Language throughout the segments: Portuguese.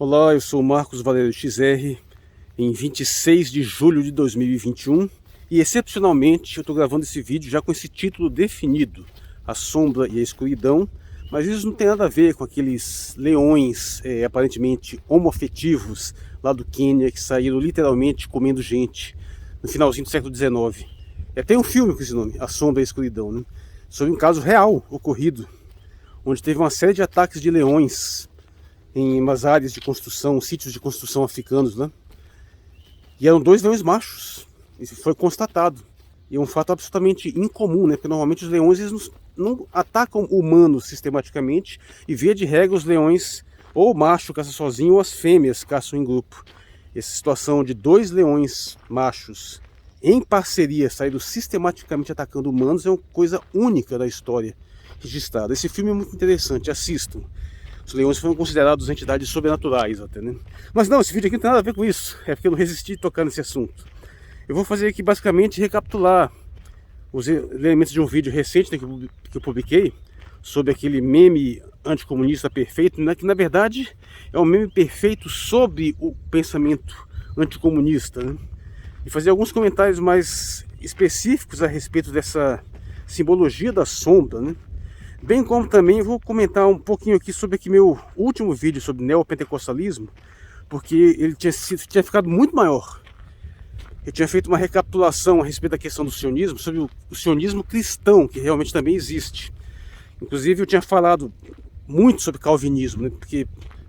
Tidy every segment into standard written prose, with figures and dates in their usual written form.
Olá, eu sou o Marcos Valério XR, em 26 de julho de 2021 e excepcionalmente eu estou gravando esse vídeo já com esse título definido, A Sombra e a Escuridão, mas isso não tem nada a ver com aqueles leões aparentemente homoafetivos lá do Quênia que saíram literalmente comendo gente no finalzinho do século XIX. Tem um filme com esse nome, A Sombra e a Escuridão, né? Sobre um caso real ocorrido, onde teve uma série de ataques de leões em umas áreas de construção, sítios de construção africanos, né? E eram 2 leões machos. Isso foi constatado. E é um fato absolutamente incomum, né? Porque normalmente os leões eles não atacam humanos sistematicamente. E via de regra os leões, ou o macho caça sozinho, ou as fêmeas caçam em grupo. Essa situação de 2 leões machos em parceria saíram sistematicamente atacando humanos é uma coisa única da história registrada. Esse filme é muito interessante, assistam. Os leões foram considerados entidades sobrenaturais até, né? Mas não, esse vídeo aqui não tem nada a ver com isso. É porque eu não resisti a tocar nesse assunto. Eu vou fazer aqui basicamente recapitular os elementos de um vídeo recente, né, que eu publiquei sobre aquele meme anticomunista perfeito, né, que na verdade é um meme perfeito sobre o pensamento anticomunista, né? E fazer alguns comentários mais específicos a respeito dessa simbologia da sombra, né? Bem como também vou comentar um pouquinho aqui sobre aqui meu último vídeo sobre neopentecostalismo, porque ele tinha ficado muito maior. Eu tinha feito uma recapitulação a respeito da questão do sionismo, sobre o sionismo cristão, que realmente também existe. Inclusive eu tinha falado muito sobre calvinismo, né, porque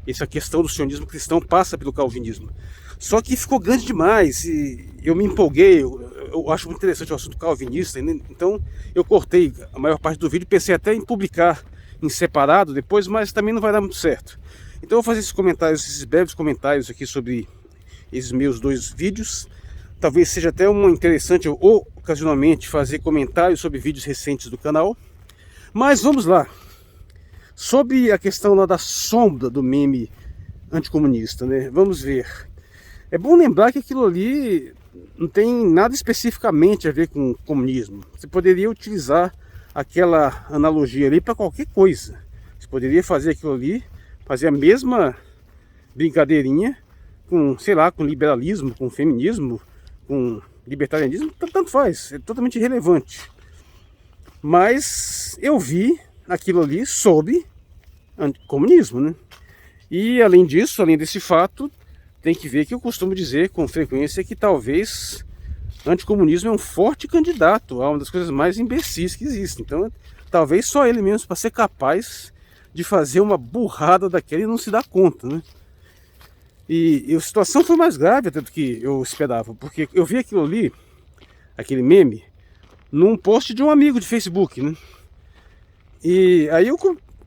essa questão do sionismo cristão passa pelo calvinismo. Só que ficou grande demais e eu me empolguei, eu acho muito interessante o assunto calvinista, né? Então eu cortei a maior parte do vídeo, pensei até em publicar em separado depois, mas também não vai dar muito certo. Então eu vou fazer esses comentários, esses breves comentários aqui sobre esses meus 2 vídeos. Talvez seja até interessante eu, ocasionalmente fazer comentários sobre vídeos recentes do canal. Mas vamos lá. Sobre a questão lá da sombra do meme anticomunista, né? Vamos ver. É bom lembrar que aquilo ali não tem nada especificamente a ver com comunismo. Você poderia utilizar aquela analogia ali para qualquer coisa. Você poderia fazer aquilo ali, fazer a mesma brincadeirinha com, sei lá, com liberalismo, com feminismo, com libertarianismo, tanto faz, é totalmente irrelevante. Mas eu vi aquilo ali sob comunismo, né? E além disso, além desse fato, tem que ver que eu costumo dizer com frequência que talvez anticomunismo é um forte candidato a uma das coisas mais imbecis que existem. Então talvez só ele mesmo para ser capaz de fazer uma burrada daquela e não se dar conta, né? E a situação foi mais grave até do que eu esperava, porque eu vi aquilo ali, aquele meme, num post de um amigo de Facebook, né? E aí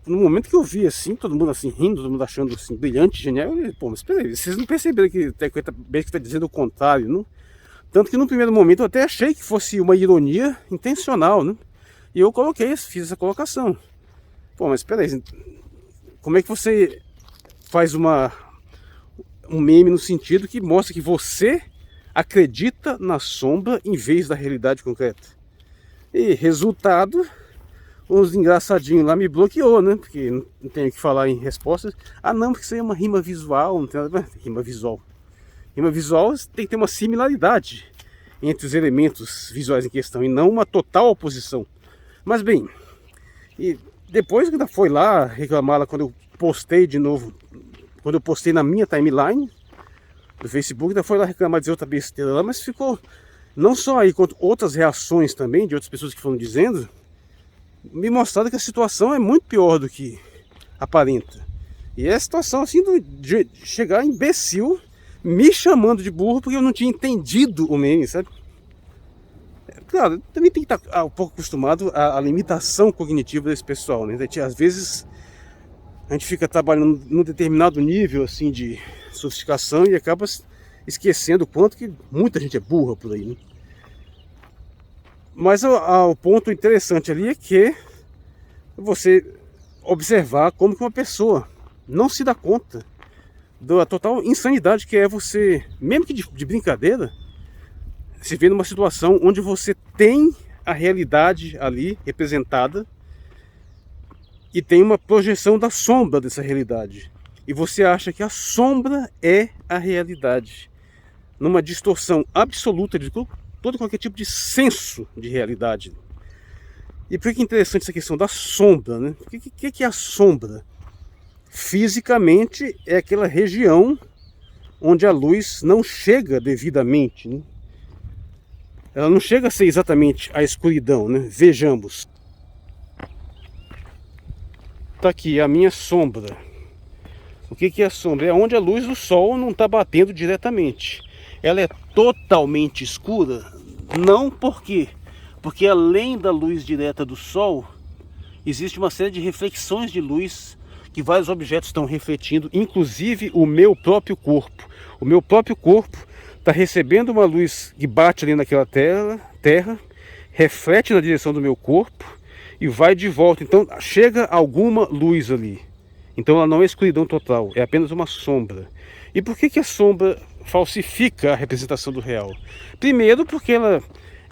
no momento que eu vi assim, todo mundo assim rindo, todo mundo achando assim brilhante, genial, eu falei, pô, mas peraí, vocês não perceberam que está dizendo o contrário, não? Tanto que no primeiro momento eu até achei que fosse uma ironia intencional, né? E eu fiz essa colocação. Pô, mas peraí, como é que você faz um meme no sentido que mostra que você acredita na sombra em vez da realidade concreta? E resultado, uns engraçadinhos lá me bloqueou, né? Porque não tenho o que falar em respostas. Ah não, porque isso aí é uma rima visual, não tem nada a ver. Rima visual. Rima visual tem que ter uma similaridade entre os elementos visuais em questão e não uma total oposição. Mas bem, e depois que ainda foi lá reclamar lá quando eu postei de novo, quando eu postei na minha timeline do Facebook, ainda foi lá reclamar, dizer outra besteira lá, mas ficou não só aí, quanto outras reações também de outras pessoas que foram dizendo, me mostraram que a situação é muito pior do que aparenta. E é a situação assim de chegar imbecil me chamando de burro porque eu não tinha entendido o meme, sabe? Claro, também tem que estar um pouco acostumado à limitação cognitiva desse pessoal, né? Às vezes a gente fica trabalhando num determinado nível assim de sofisticação e acaba esquecendo o quanto que muita gente é burra por aí, né? Mas o ponto interessante ali é que você observar como que uma pessoa não se dá conta da total insanidade que é você, mesmo que de brincadeira, se vê numa situação onde você tem a realidade ali representada e tem uma projeção da sombra dessa realidade. e você acha que a sombra é a realidade, numa distorção absoluta de todo qualquer tipo de senso de realidade. E por que é interessante essa questão da sombra, né? O que é a sombra? Fisicamente é aquela região onde a luz não chega devidamente, né? Ela não chega a ser exatamente a escuridão, né? Vejamos. Tá aqui a minha sombra. O que é a sombra? É onde a luz do sol não está batendo diretamente. Ela é totalmente escura? Não, por quê? Porque além da luz direta do sol, existe uma série de reflexões de luz que vários objetos estão refletindo, inclusive o meu próprio corpo. O meu próprio corpo está recebendo uma luz que bate ali naquela terra, reflete na direção do meu corpo e vai de volta. Então chega alguma luz ali. Então ela não é escuridão total, é apenas uma sombra. E por que a sombra falsifica a representação do real? Primeiro porque ela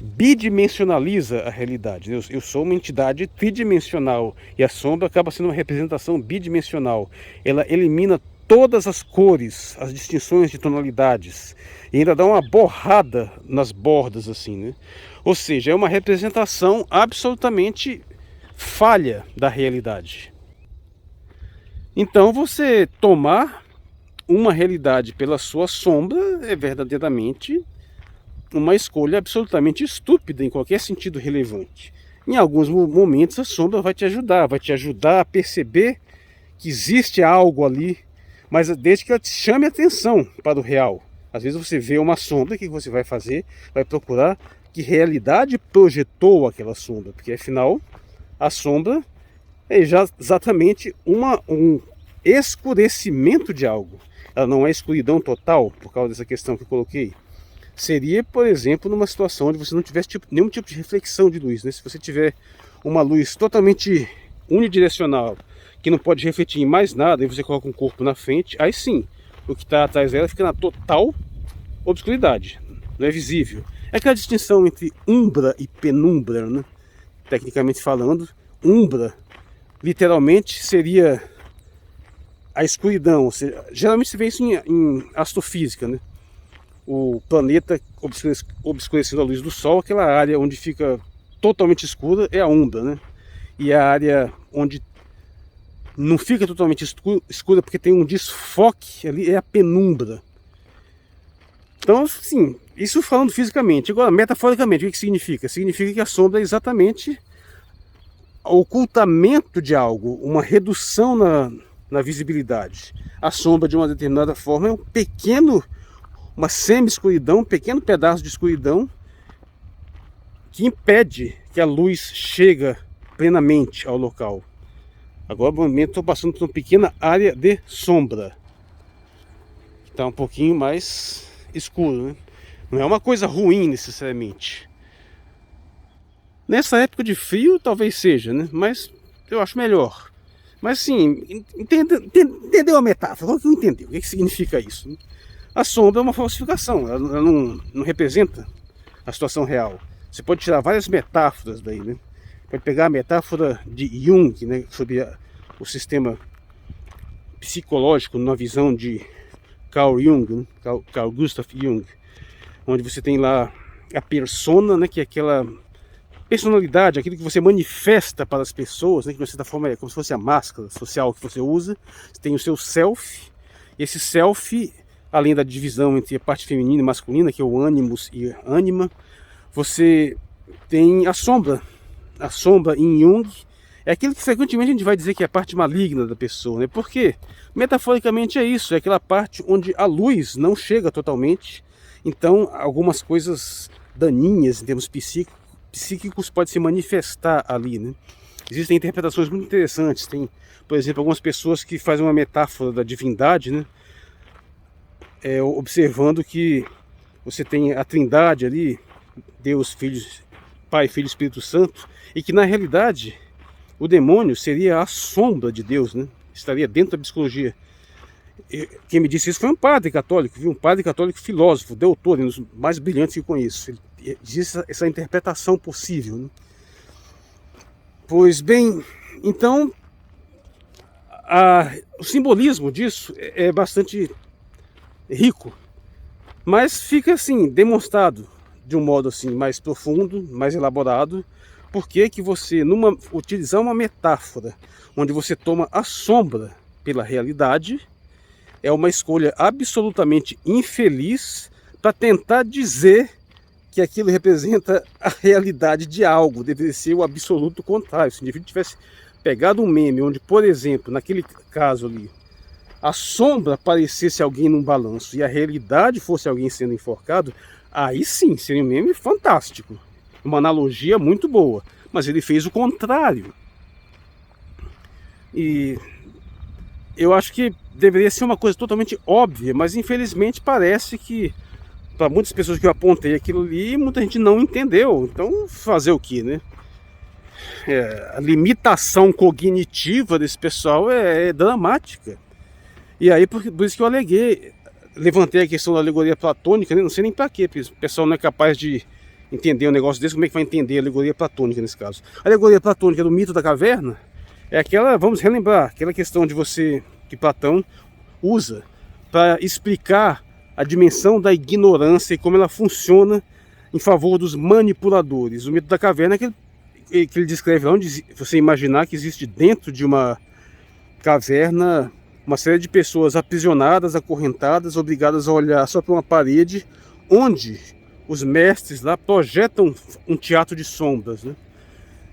bidimensionaliza a realidade. Eu sou uma entidade tridimensional e a sombra acaba sendo uma representação bidimensional. Ela elimina todas as cores, as distinções de tonalidades e ainda dá uma borrada nas bordas assim, né? Ou seja, é uma representação absolutamente falha da realidade. Então você tomar uma realidade pela sua sombra é verdadeiramente uma escolha absolutamente estúpida em qualquer sentido relevante. Em alguns momentos a sombra vai te ajudar a perceber que existe algo ali, mas desde que ela te chame a atenção para o real. Às vezes você vê uma sombra, o que você vai fazer? Vai procurar que realidade projetou aquela sombra, porque afinal a sombra é já exatamente um escurecimento de algo. Ela não é escuridão total, por causa dessa questão que eu coloquei. Seria, por exemplo, numa situação onde você não tivesse nenhum tipo de reflexão de luz, né? Se você tiver uma luz totalmente unidirecional, que não pode refletir em mais nada, e você coloca um corpo na frente, aí sim, o que está atrás dela fica na total obscuridade, não é visível. É aquela distinção entre umbra e penumbra, né? Tecnicamente falando, umbra literalmente seria a escuridão, ou seja, geralmente se vê isso em astrofísica, né? O planeta obscurecendo a luz do sol, aquela área onde fica totalmente escura é a umbra, né? E a área onde não fica totalmente escura porque tem um desfoque ali é a penumbra. Então, sim, isso falando fisicamente. Agora, metaforicamente, o que significa? Significa que a sombra é exatamente o ocultamento de algo, uma redução na visibilidade. A sombra, de uma determinada forma, é uma semi-escuridão, um pequeno pedaço de escuridão que impede que a luz chegue plenamente ao local. Agora, no momento, estou passando por uma pequena área de sombra, que está um pouquinho mais escuro, né? Não é uma coisa ruim necessariamente. Nessa época de frio, talvez seja, né? Mas eu acho melhor. Mas sim, entendeu a metáfora? O que eu entendi? O que significa isso? A sombra é uma falsificação, ela não representa a situação real. Você pode tirar várias metáforas daí, né? Pode pegar a metáfora de Jung, né, sobre o sistema psicológico na visão de Carl Jung, né, Carl Gustav Jung, onde você tem lá a persona, né, que é aquela personalidade, aquilo que você manifesta para as pessoas, né, que de certa forma é como se fosse a máscara social que você usa. Você tem o seu self, e esse self, além da divisão entre a parte feminina e masculina, que é o animus e ânima, você tem a sombra. A sombra em Jung é aquilo que frequentemente a gente vai dizer que é a parte maligna da pessoa, né? Porque metaforicamente é isso, é aquela parte onde a luz não chega totalmente. Então algumas coisas daninhas em termos psíquicos podem se manifestar ali, né? Existem interpretações muito interessantes. Tem, por exemplo, algumas pessoas que fazem uma metáfora da divindade, né? Observando que você tem a trindade ali, Deus, Pai, Filho e Espírito Santo, e que na realidade o demônio seria a sombra de Deus, né? Estaria dentro da psicologia. Quem me disse isso foi um padre católico, viu? Um padre católico filósofo, doutor, um dos mais brilhantes que eu conheço. Ele diz essa interpretação possível, né? Pois bem, então O simbolismo disso é bastante rico, mas fica assim demonstrado de um modo assim mais profundo, mais elaborado, porque que você utilizar uma metáfora onde você toma a sombra pela realidade é uma escolha absolutamente infeliz para tentar dizer que aquilo representa a realidade de algo. Deveria ser o absoluto contrário. Se o indivíduo tivesse pegado um meme onde, por exemplo, naquele caso ali, a sombra parecesse alguém num balanço e a realidade fosse alguém sendo enforcado, aí sim seria um meme fantástico, uma analogia muito boa. Mas ele fez o contrário. E eu acho que deveria ser uma coisa totalmente óbvia, mas infelizmente parece que para muitas pessoas que eu apontei aquilo ali, muita gente não entendeu. Então fazer o que, né? A limitação cognitiva desse pessoal é dramática. E aí por isso que eu levantei a questão da alegoria platônica, né? Não sei nem para quê, porque o pessoal não é capaz de entender um negócio desse. Como é que vai entender a alegoria platônica nesse caso? A alegoria platônica do mito da caverna é aquela, vamos relembrar, aquela questão que Platão usa para explicar a dimensão da ignorância e como ela funciona em favor dos manipuladores. O mito da caverna é que ele descreve lá onde você imaginar que existe dentro de uma caverna uma série de pessoas aprisionadas, acorrentadas, obrigadas a olhar só para uma parede, onde os mestres lá projetam um teatro de sombras, né?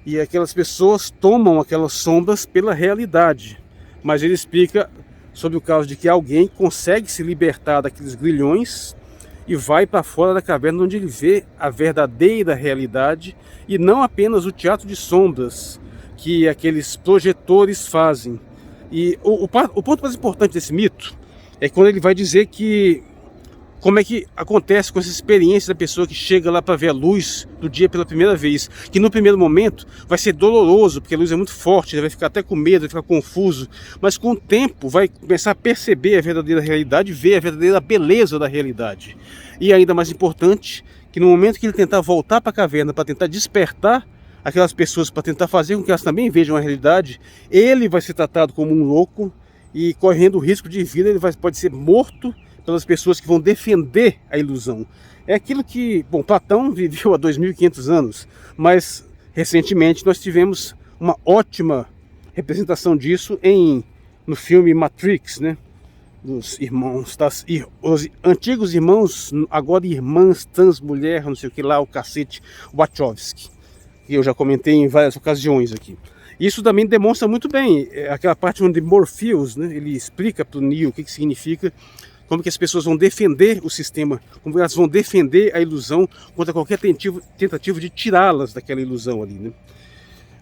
E aquelas pessoas tomam aquelas sombras pela realidade. Mas ele explica sobre o caso de que alguém consegue se libertar daqueles grilhões e vai para fora da caverna, onde ele vê a verdadeira realidade e não apenas o teatro de sombras que aqueles projetores fazem. E o ponto mais importante desse mito é quando ele vai dizer que como é que acontece com essa experiência da pessoa que chega lá para ver a luz do dia pela primeira vez, que no primeiro momento vai ser doloroso, porque a luz é muito forte, ele vai ficar até com medo, vai ficar confuso, mas com o tempo vai começar a perceber a verdadeira realidade, ver a verdadeira beleza da realidade. E ainda mais importante, que no momento que ele tentar voltar para a caverna, para tentar despertar aquelas pessoas, para tentar fazer com que elas também vejam a realidade, ele vai ser tratado como um louco e correndo o risco de vida, ele pode ser morto pelas pessoas que vão defender a ilusão. É aquilo que, bom, Platão viveu há 2.500 anos, mas recentemente nós tivemos uma ótima representação disso no filme Matrix, né? Dos irmãos, os antigos irmãos, agora irmãs, transmulher, não sei o que lá, o cacete, Wachowski, que eu já comentei em várias ocasiões aqui. Isso também demonstra muito bem aquela parte onde Morpheus, né, ele explica para o Neo o que significa, como que as pessoas vão defender o sistema, como elas vão defender a ilusão contra qualquer tentativa de tirá-las daquela ilusão ali, né?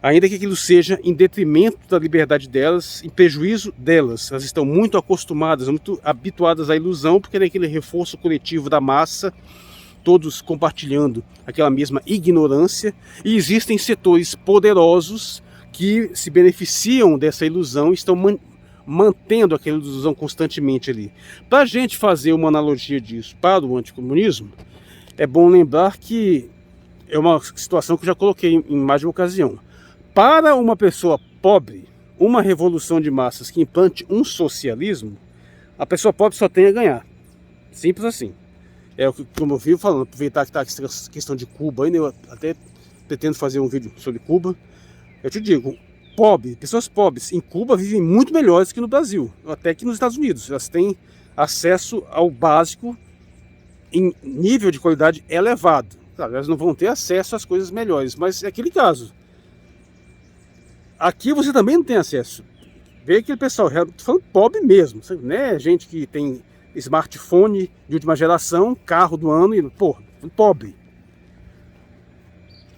Ainda que aquilo seja em detrimento da liberdade delas, em prejuízo delas. Elas estão muito acostumadas, muito habituadas à ilusão, porque é aquele reforço coletivo da massa, todos compartilhando aquela mesma ignorância, e existem setores poderosos que se beneficiam dessa ilusão e estão mantendo aquela ilusão constantemente ali. Para a gente fazer uma analogia disso para o anticomunismo, é bom lembrar que é uma situação que eu já coloquei em mais de uma ocasião. Para uma pessoa pobre, uma revolução de massas que implante um socialismo, a pessoa pobre só tem a ganhar. Simples assim. É o que, como eu vivo falando, aproveitar que está essa questão de Cuba, ainda eu até pretendo fazer um vídeo sobre Cuba. Eu te digo, pessoas pobres em Cuba vivem muito melhores que no Brasil, até que nos Estados Unidos. Elas têm acesso ao básico em nível de qualidade elevado. Claro, elas não vão ter acesso às coisas melhores, mas é aquele caso. Aqui você também não tem acesso. Vê aquele pessoal, tô falando pobre mesmo, né? Gente que tem smartphone de última geração, carro do ano, e pô, pobre.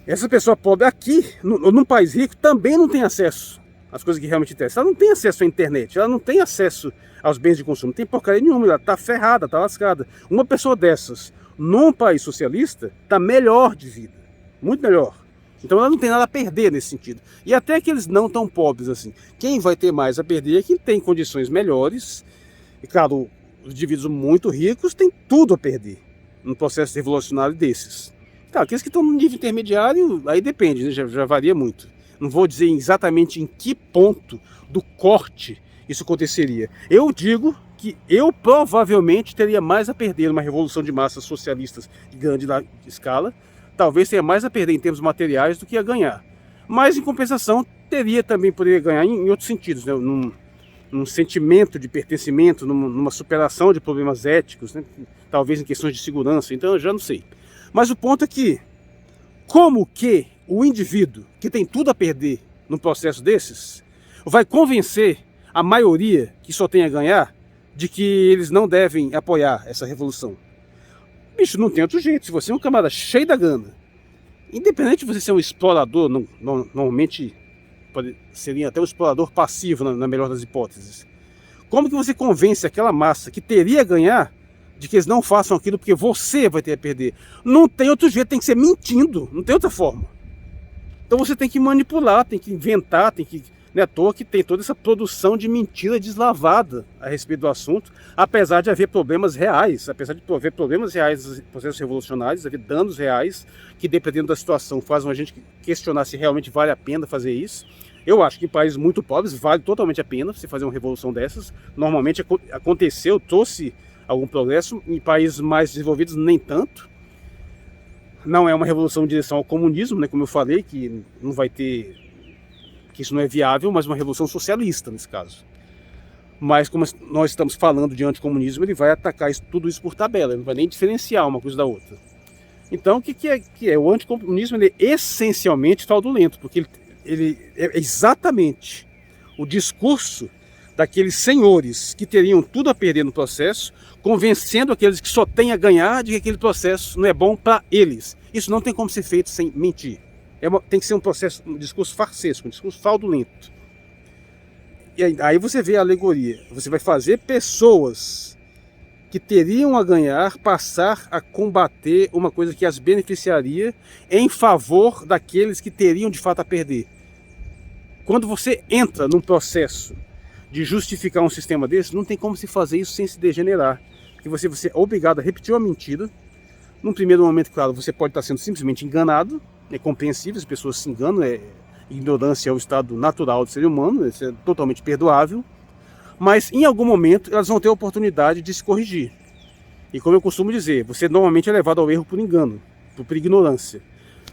Essa pessoa pobre aqui, num país rico, também não tem acesso às coisas que realmente interessam. Ela não tem acesso à internet, ela não tem acesso aos bens de consumo, não tem porcaria nenhuma, ela tá ferrada, tá lascada. Uma pessoa dessas, num país socialista, tá melhor de vida, muito melhor. Então ela não tem nada a perder nesse sentido. E até aqueles não tão pobres assim. Quem vai ter mais a perder é quem tem condições melhores. E claro, os indivíduos muito ricos têm tudo a perder num processo revolucionário desses. Claro, aqueles que estão no nível intermediário, aí depende, né? já varia muito. Não vou dizer exatamente em que ponto do corte isso aconteceria. Eu digo que eu provavelmente teria mais a perder numa revolução de massas socialistas de grande escala, talvez tenha mais a perder em termos materiais do que a ganhar. Mas, em compensação, poderia ganhar em outros sentidos, né? Num sentimento de pertencimento, numa superação de problemas éticos, né? Talvez em questões de segurança, então eu já não sei. Mas o ponto é que, como que o indivíduo que tem tudo a perder num processo desses, vai convencer a maioria que só tem a ganhar de que eles não devem apoiar essa revolução? Bicho, não tem outro jeito. Se você é um camarada cheio da grana, independente de você ser um explorador, normalmente seria até um explorador passivo na melhor das hipóteses, como que você convence aquela massa que teria a ganhar de que eles não façam aquilo porque você vai ter a perder? Não tem outro jeito, tem que ser mentindo, não tem outra forma. Então você tem que manipular, tem que inventar, não é à toa que tem toda essa produção de mentira deslavada a respeito do assunto, apesar de haver problemas reais, nos processos revolucionários, haver danos reais que, dependendo da situação, fazem a gente questionar se realmente vale a pena fazer isso. Eu acho que em países muito pobres vale totalmente a pena você fazer uma revolução dessas. Normalmente aconteceu, trouxe algum progresso. Em países mais desenvolvidos, nem tanto. Não é uma revolução em direção ao comunismo, né, como eu falei, que não vai ter, que isso não é viável, mas uma revolução socialista nesse caso. Mas como nós estamos falando de anticomunismo, ele vai atacar tudo isso por tabela, ele não vai nem diferenciar uma coisa da outra. Então o que é? O anticomunismo ele é essencialmente fraudulento, porque ele é exatamente o discurso daqueles senhores que teriam tudo a perder no processo, convencendo aqueles que só têm a ganhar de que aquele processo não é bom para eles. Isso não tem como ser feito sem mentir. Tem que ser um discurso farsesco, um discurso fraudulento. E aí você vê a alegoria. Você vai fazer pessoas que teriam a ganhar passar a combater uma coisa que as beneficiaria em favor daqueles que teriam de fato a perder. Quando você entra num processo de justificar um sistema desse, não tem como se fazer isso sem se degenerar. Porque você é obrigado a repetir uma mentira. Num primeiro momento, claro, você pode estar sendo simplesmente enganado. É compreensível, as pessoas se enganam, ignorância é o estado natural do ser humano, isso é totalmente perdoável. Mas em algum momento elas vão ter a oportunidade de se corrigir. E como eu costumo dizer, você normalmente é levado ao erro por engano, por ignorância.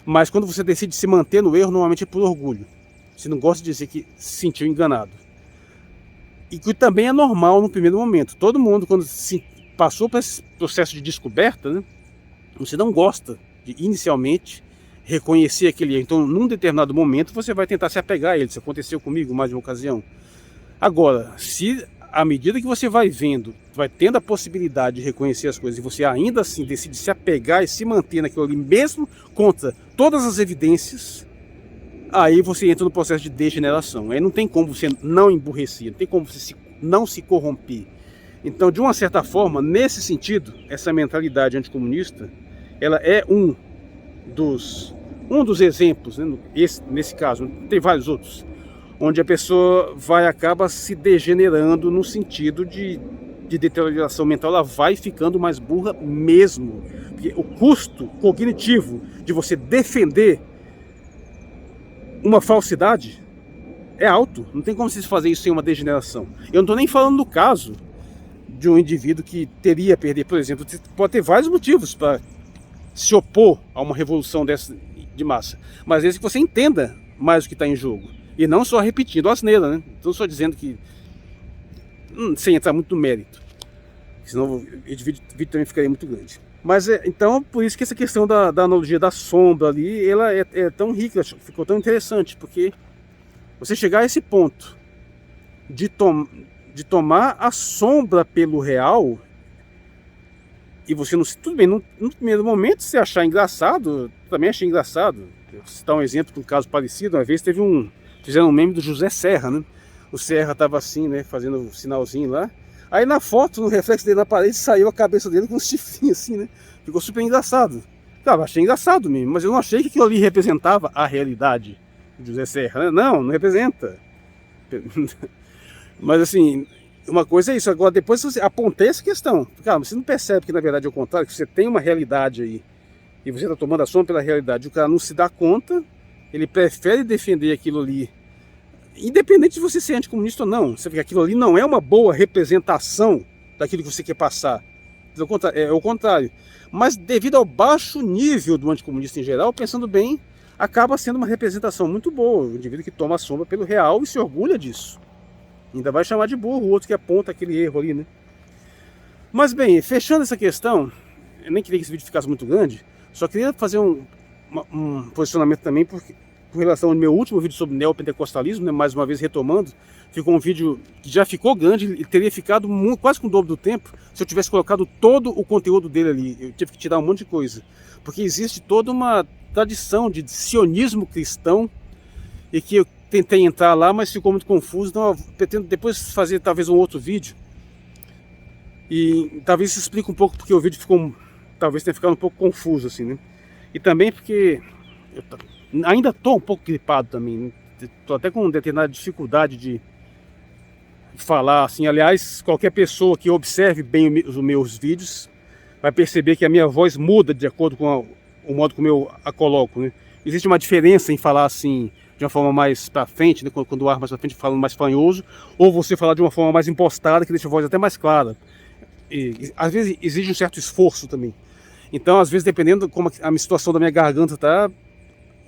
Mas quando você decide se manter no erro, normalmente é por orgulho. Você não gosta de dizer que se sentiu enganado. E que também é normal no primeiro momento. Todo mundo, quando se passou por esse processo de descoberta, né, você não gosta de inicialmente reconhecer aquele erro. Então, num determinado momento, você vai tentar se apegar a ele. Isso aconteceu comigo mais de uma ocasião. Agora, se à medida que você vai vendo, vai tendo a possibilidade de reconhecer as coisas e você ainda assim decide se apegar e se manter naquilo ali, mesmo contra todas as evidências, aí você entra no processo de degeneração. Aí não tem como você não emburrecer, não tem como você não se corromper. Então, de uma certa forma, nesse sentido, essa mentalidade anticomunista, ela é um dos exemplos, né? Nesse caso, tem vários outros, onde a pessoa acaba se degenerando no sentido de deterioração mental, ela vai ficando mais burra mesmo. Porque o custo cognitivo de você defender uma falsidade é alto. Não tem como você fazer isso sem uma degeneração. Eu não estou nem falando do caso de um indivíduo que teria a perder, por exemplo. Pode ter vários motivos para se opor a uma revolução dessa de massa, mas esse que você entenda mais o que está em jogo. E não só repetindo a asneira, né? Não só dizendo que... sem entrar muito no mérito. Senão o vídeo também ficaria muito grande. Mas então, por isso que essa questão da analogia da sombra ali, ela é tão rica, ficou tão interessante. Porque você chegar a esse ponto de tomar a sombra pelo real, e você não... Tudo bem, no primeiro momento você achar engraçado, também achei engraçado. Vou citar um exemplo de um caso parecido. Uma vez fizeram um meme do José Serra, né? O Serra estava assim, né, fazendo um sinalzinho lá. Aí na foto, no reflexo dele na parede, saiu a cabeça dele com um chifrinho assim, né? Ficou super engraçado. Cara, achei engraçado mesmo, mas eu não achei que aquilo ali representava a realidade do José Serra, né? Não representa. Mas assim, uma coisa é isso. Agora, depois você apontei essa questão. Cara, você não percebe que na verdade é o contrário, que você tem uma realidade aí, e você está tomando a sombra pela realidade, o cara não se dá conta, ele prefere defender aquilo ali independente de você ser anticomunista ou não, você vê que aquilo ali não é uma boa representação daquilo que você quer passar. É o contrário. Mas devido ao baixo nível do anticomunista em geral, pensando bem, acaba sendo uma representação muito boa. O indivíduo que toma a sombra pelo real e se orgulha disso. Ainda vai chamar de burro o outro que aponta aquele erro ali, né? Mas bem, fechando essa questão, eu nem queria que esse vídeo ficasse muito grande, só queria fazer um posicionamento também com relação ao meu último vídeo sobre neopentecostalismo, né, mais uma vez retomando. Ficou um vídeo que já ficou grande e teria ficado quase com o dobro do tempo se eu tivesse colocado todo o conteúdo dele ali. Eu tive que tirar um monte de coisa, porque existe toda uma tradição de sionismo cristão e que eu tentei entrar lá, mas ficou muito confuso. Então eu pretendo depois fazer talvez um outro vídeo e talvez isso explique um pouco porque o vídeo talvez tenha ficado um pouco confuso assim, né? E também porque eu ainda estou um pouco gripado também, estou até com determinada dificuldade de falar assim. Aliás, qualquer pessoa que observe bem os meus vídeos vai perceber que a minha voz muda de acordo com o modo como eu a coloco, né? Existe uma diferença em falar assim de uma forma mais para frente, né? Quando o ar mais para frente falando mais fanhoso, ou você falar de uma forma mais impostada que deixa a voz até mais clara. E às vezes exige um certo esforço também. Então, às vezes, dependendo de como a situação da minha garganta tá,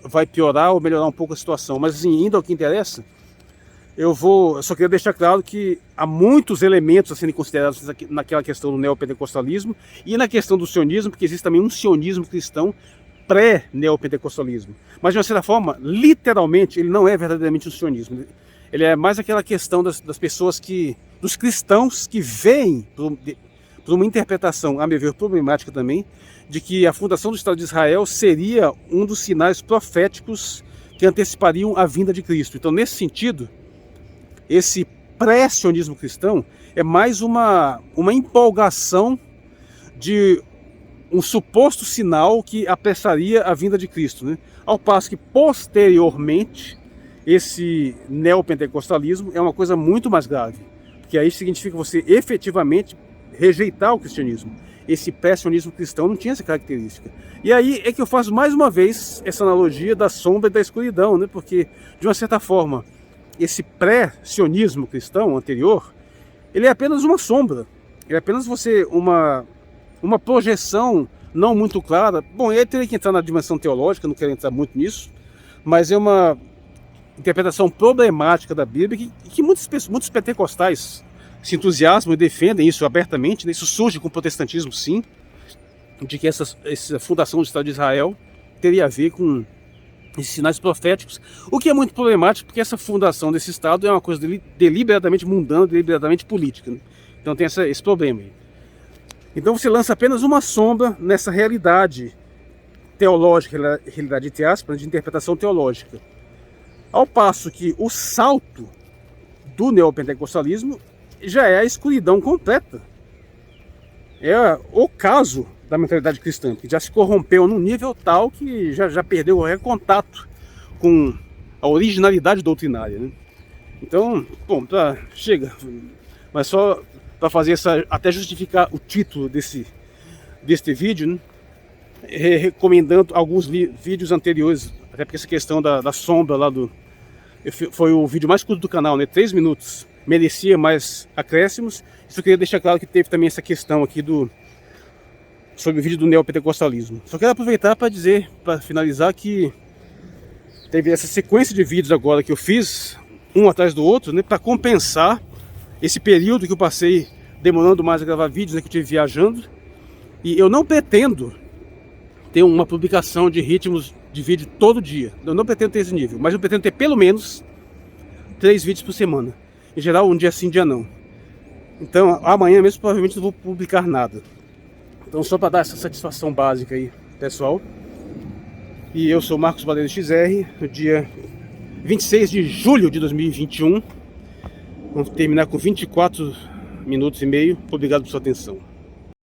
vai piorar ou melhorar um pouco a situação. Mas assim, indo ao que interessa, eu só queria deixar claro que há muitos elementos a serem considerados naquela questão do neopentecostalismo e na questão do sionismo, porque existe também um sionismo cristão pré-neopentecostalismo. Mas de uma certa forma, literalmente, ele não é verdadeiramente um sionismo. Ele é mais aquela questão das pessoas dos cristãos que veem por uma interpretação, a meu ver, problemática também, de que a fundação do Estado de Israel seria um dos sinais proféticos que antecipariam a vinda de Cristo. Então, nesse sentido, esse pré-sionismo cristão é mais uma empolgação de um suposto sinal que apressaria a vinda de Cristo, né? Ao passo que, posteriormente, esse neopentecostalismo é uma coisa muito mais grave, porque aí significa você efetivamente rejeitar o cristianismo. Esse pré-sionismo cristão não tinha essa característica. E aí é que eu faço mais uma vez essa analogia da sombra e da escuridão, né? Porque, de uma certa forma, esse pré-sionismo cristão anterior, ele é apenas uma sombra. Ele é apenas uma projeção não muito clara. Bom, eu teria que entrar na dimensão teológica, não quero entrar muito nisso, mas é uma interpretação problemática da Bíblia que muitos pentecostais se entusiasmam e defendem isso abertamente, né? Isso surge com o protestantismo, sim, de que essa fundação do Estado de Israel teria a ver com esses sinais proféticos, o que é muito problemático, porque essa fundação desse Estado é uma coisa deliberadamente mundana, deliberadamente política, né? Então tem esse problema aí. Então você lança apenas uma sombra nessa realidade teológica, realidade entre aspas, de interpretação teológica. Ao passo que o salto do neopentecostalismo já é a escuridão completa. É o caso da mentalidade cristã, que já se corrompeu num nível tal que já perdeu qualquer contato com a originalidade doutrinária, né? Então, bom, chega. Mas só para fazer até justificar o título deste vídeo, né? Recomendando alguns vídeos anteriores, até porque essa questão da sombra lá foi o vídeo mais curto do canal, né? 3 minutos. Merecia mais acréscimos. Isso eu queria deixar claro que teve também essa questão aqui sobre o vídeo do neopentecostalismo. Só quero aproveitar para dizer, para finalizar, que teve essa sequência de vídeos agora que eu fiz, um atrás do outro, né, para compensar esse período que eu passei demorando mais a gravar vídeos, né, que eu estive viajando. E eu não pretendo ter uma publicação de ritmos de vídeo todo dia. Eu não pretendo ter esse nível, mas eu pretendo ter pelo menos 3 vídeos por semana. Em geral, um dia sim, um dia não. Então, amanhã mesmo provavelmente não vou publicar nada. Então, só para dar essa satisfação básica aí, pessoal. E eu sou Marcos Baleiro XR, no dia 26 de julho de 2021. Vamos terminar com 24 minutos e meio. Obrigado por sua atenção.